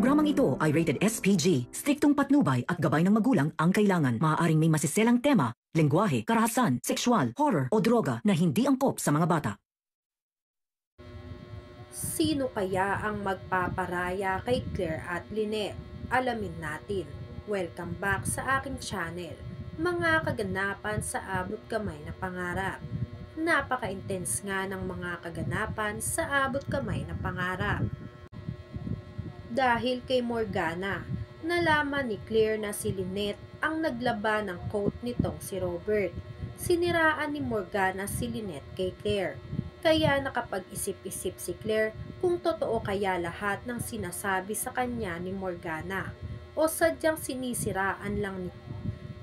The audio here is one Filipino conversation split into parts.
Programang ito ay rated SPG. Striktong patnubay at gabay ng magulang ang kailangan. Maaaring may masiselang tema, lengguwahe, karahasan, sexual, horror o droga na hindi angkop sa mga bata. Sino kaya ang magpaparaya kay Claire at Lynette? Alamin natin. Welcome back sa aking channel. Mga kaganapan sa abot kamay na pangarap. Napaka-intense nga ng mga kaganapan sa abot kamay na pangarap. Dahil kay Morgana, nalaman ni Claire na si Lynette ang naglaban ng coat nitong si Robert. Siniraan ni Morgana si Lynette kay Claire. Kaya nakapag-isip-isip si Claire kung totoo kaya lahat ng sinasabi sa kanya ni Morgana o sadyang sinisiraan lang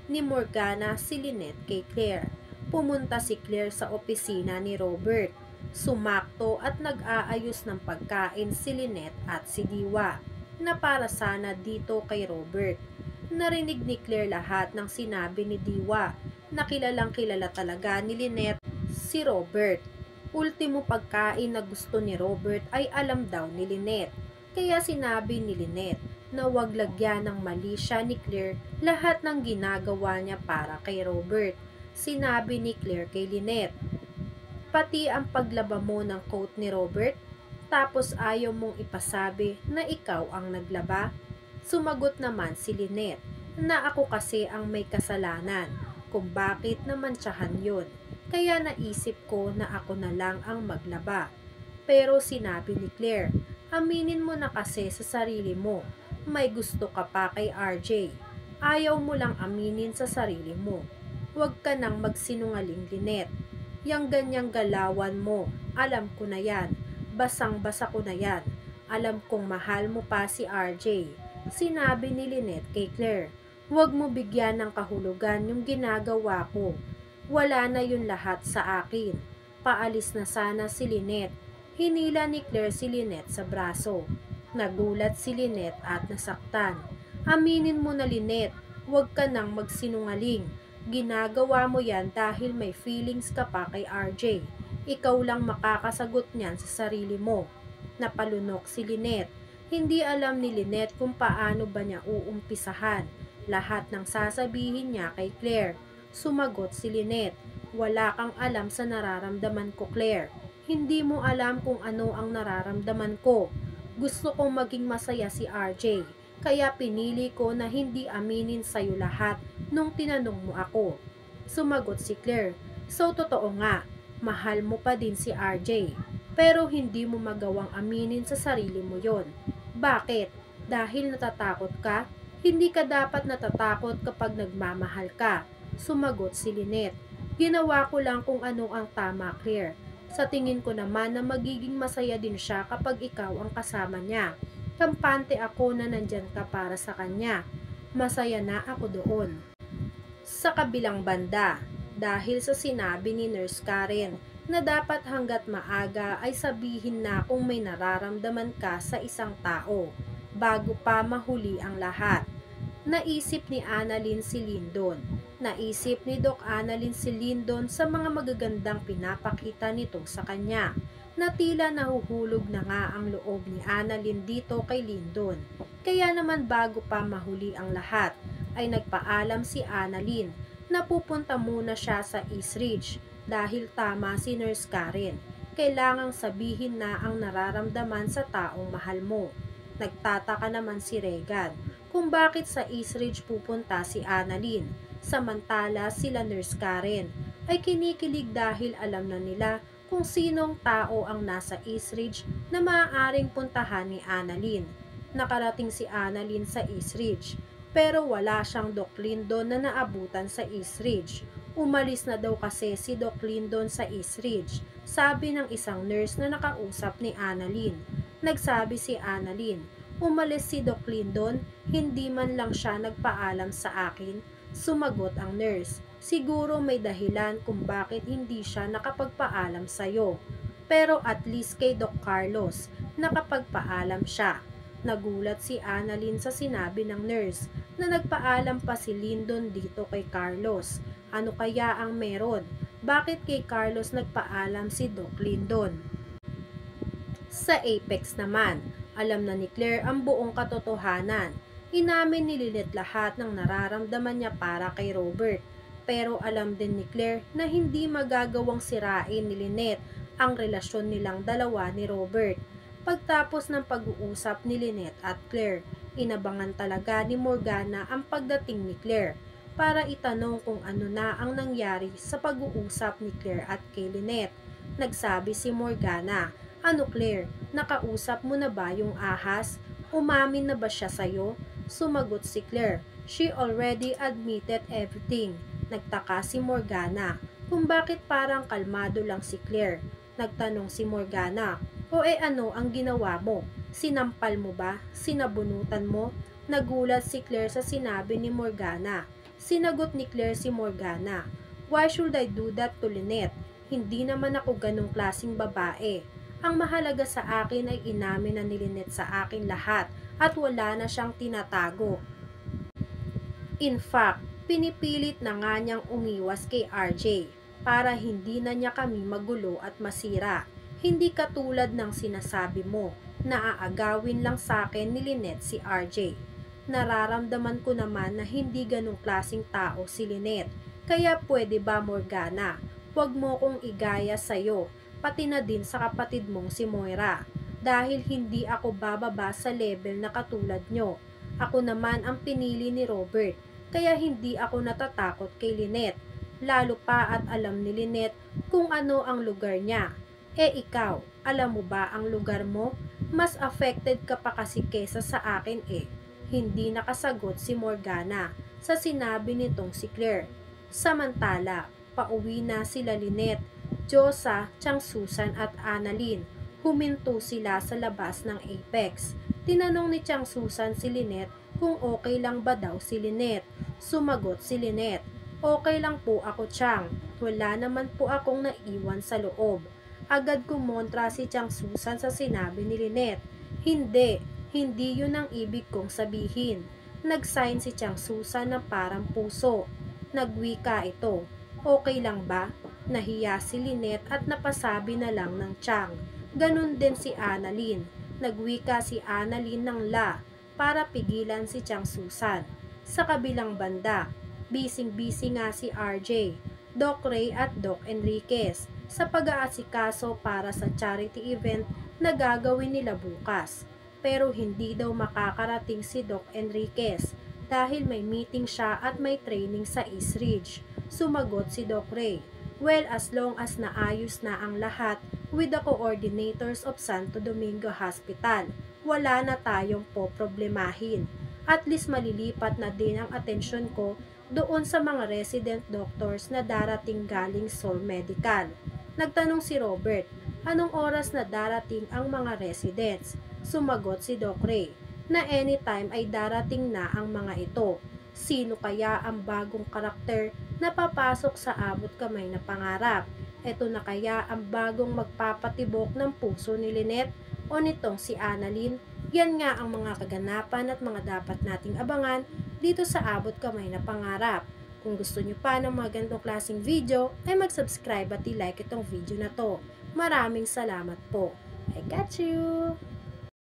ni Morgana si Lynette kay Claire. Pumunta si Claire sa opisina ni Robert. Sumakto at nag-aayos ng pagkain si Lynette at si Diwa na para sana dito kay Robert. Narinig ni Claire lahat ng sinabi ni Diwa na kilalang kilala talaga ni Lynette si Robert. Ultimo pagkain na gusto ni Robert ay alam daw ni Lynette. Kaya sinabi ni Lynette na wag lagyan ng mali siya ni Claire lahat ng ginagawa niya para kay Robert. Sinabi ni Claire kay Lynette, pati ang paglaba mo ng coat ni Robert, tapos ayaw mong ipasabi na ikaw ang naglaba? Sumagot naman si Lynette na ako kasi ang may kasalanan kung bakit namantsahan yun. Kaya naisip ko na ako na lang ang maglaba. Pero sinabi ni Claire, aminin mo na kasi sa sarili mo, may gusto ka pa kay RJ. Ayaw mo lang aminin sa sarili mo. Huwag ka nang magsinungaling, Lynette. Yang ganyang galawan mo, alam ko na yan. Basang-basa ko na yan. Alam kong mahal mo pa si RJ. Sinabi ni Lynette kay Claire, huwag mo bigyan ng kahulugan yung ginagawa ko. Wala na yun lahat sa akin. Paalis na sana si Lynette. Hinila ni Claire si Lynette sa braso. Nagulat si Lynette at nasaktan. Aminin mo na, Lynette, huwag ka nang magsinungaling. Ginagawa mo yan dahil may feelings ka pa kay RJ. Ikaw lang makakasagot niyan sa sarili mo. Napalunok si Lynette. Hindi alam ni Lynette kung paano ba niya uumpisahan lahat ng sasabihin niya kay Claire. Sumagot si Lynette, wala kang alam sa nararamdaman ko, Claire. Hindi mo alam kung ano ang nararamdaman ko. Gusto kong maging masaya si RJ. Kaya pinili ko na hindi aminin sa'yo lahat nung tinanong mo ako. Sumagot si Claire, so totoo nga, mahal mo pa din si RJ. Pero hindi mo magawang aminin sa sarili mo yon. Bakit? Dahil natatakot ka? Hindi ka dapat natatakot kapag nagmamahal ka. Sumagot si Lynette, ginawa ko lang kung ano ang tama, Claire. Sa tingin ko naman na magiging masaya din siya kapag ikaw ang kasama niya. Kampante ako na nandyan ka para sa kanya. Masaya na ako doon. Sa kabilang banda, dahil sa sinabi ni Nurse Karen na dapat hanggat maaga ay sabihin na kung may nararamdaman ka sa isang tao bago pa mahuli ang lahat. Naisip ni Annalyn si Lyndon. Naisip ni Doc Annalyn si Lyndon sa mga magagandang pinapakita nito sa kanya. Na tila nahuhulog na nga ang loob ni Annalyn dito kay Lyndon. Kaya naman bago pa mahuli ang lahat, ay nagpaalam si Annalyn na pupunta muna siya sa East Ridge dahil tama si Nurse Karen. Kailangang sabihin na ang nararamdaman sa taong mahal mo. Nagtataka naman si Regan kung bakit sa East Ridge pupunta si Annalyn. Samantala sila Nurse Karen ay kinikilig dahil alam na nila kung sinong tao ang nasa East Ridge na maaaring puntahan ni Annalyn. Nakarating si Annalyn sa East Ridge, pero wala siyang Doc Lyndon na naabutan sa East Ridge. Umalis na daw kasi si Doc Lyndon sa East Ridge, sabi ng isang nurse na nakausap ni Annalyn. Nagsabi si Annalyn, umalis si Doc Lyndon, hindi man lang siya nagpaalam sa akin. Sumagot ang nurse, siguro may dahilan kung bakit hindi siya nakapagpaalam sa'yo. Pero at least kay Doc Carlos, nakapagpaalam siya. Nagulat si Annalyn sa sinabi ng nurse na nagpaalam pa si Lyndon dito kay Carlos. Ano kaya ang meron? Bakit kay Carlos nagpaalam si Doc Lyndon? Sa Apex naman, Alam na ni Claire ang buong katotohanan. Inamin ni Lynette lahat ng nararamdaman niya para kay Robert. Pero alam din ni Claire na hindi magagawang sirain ni Lynette ang relasyon nilang dalawa ni Robert. Pagtapos ng pag-uusap ni Lynette at Claire, inabangan talaga ni Morgana ang pagdating ni Claire para itanong kung ano na ang nangyari sa pag-uusap ni Claire at kay Lynette. Nagsabi si Morgana, "Ano Claire, nakausap mo na ba yung ahas? Umamin na ba siya sa'yo?" Sumagot si Claire, "She already admitted everything." Nagtaka si Morgana kung bakit parang kalmado lang si Claire. Nagtanong si Morgana, "O ano ang ginawa mo? Sinampal mo ba? Sinabunutan mo?" Nagulat si Claire sa sinabi ni Morgana. Sinagot ni Claire si Morgana, "Why should I do that to Lynette? Hindi naman ako ganong klaseng babae. Ang mahalaga sa akin ay inamin na ni Lynette sa akin lahat at wala na siyang tinatago. In fact, pinipilit na nga niyang umiwas kay RJ para hindi na niya kami magulo at masira. Hindi katulad ng sinasabi mo na aagawin lang sa akin ni Lynette si RJ. Nararamdaman ko naman na hindi ganong klaseng tao si Lynette. Kaya pwede ba Morgana, huwag mo kong igaya sa'yo, pati na din sa kapatid mong si Moira. Dahil hindi ako bababa sa level na katulad nyo. Ako naman ang pinili ni Robert, kaya hindi ako natatakot kay Lynette. Lalo pa at alam ni Lynette kung ano ang lugar niya. Ikaw, alam mo ba ang lugar mo? Mas affected ka pa kasi kesa sa akin eh." Hindi nakasagot si Morgana sa sinabi nitong si Claire. Samantala, pauwi na sila Lynette, Josa, Chang Susan at Annalyn. Huminto sila sa labas ng Apex. Tinanong ni Chang Susan si Lynette kung okay lang ba daw si Lynette. Sumagot si Lynette, "Okay lang po ako Chang. Wala naman po akong naiwan sa loob." Agad kumontra si Chang Susan sa sinabi ni Lynette. Hindi yun ang ibig kong sabihin." Nag-sign si Chang Susan na parang puso. Nagwika ito, "Okay lang ba?" Nahiya si Lynette at napasabi na lang ng Chang. Ganun din si Annalyn. Nagwika si Annalyn ng la para pigilan si Chang Susan. Sa kabilang banda, busy nga si RJ, Doc Ray at Doc Enriquez sa pag-aasikaso para sa charity event na gagawin nila bukas. Pero hindi daw makakarating si Doc Enriquez dahil may meeting siya at may training sa East Ridge. Sumagot si Doc Ray, "Well, as long as naayos na ang lahat with the coordinators of Santo Domingo Hospital, wala na tayong poproblemahin. At least malilipat na din ang atensyon ko doon sa mga resident doctors na darating galing Seoul Medical." Nagtanong si Robert, "Anong oras na darating ang mga residents?" Sumagot si Doc Ray na anytime ay darating na ang mga ito. Sino kaya ang bagong karakter na papasok sa abot kamay na pangarap? Ito na kaya ang bagong magpapatibok ng puso ni Lynette o nitong si Annalyn? Yan nga ang mga kaganapan at mga dapat nating abangan dito sa abot kamay na pangarap. Kung gusto nyo pa ng mga ganitong klaseng video, ay mag-subscribe at i-like itong video na to. Maraming salamat po. I got you!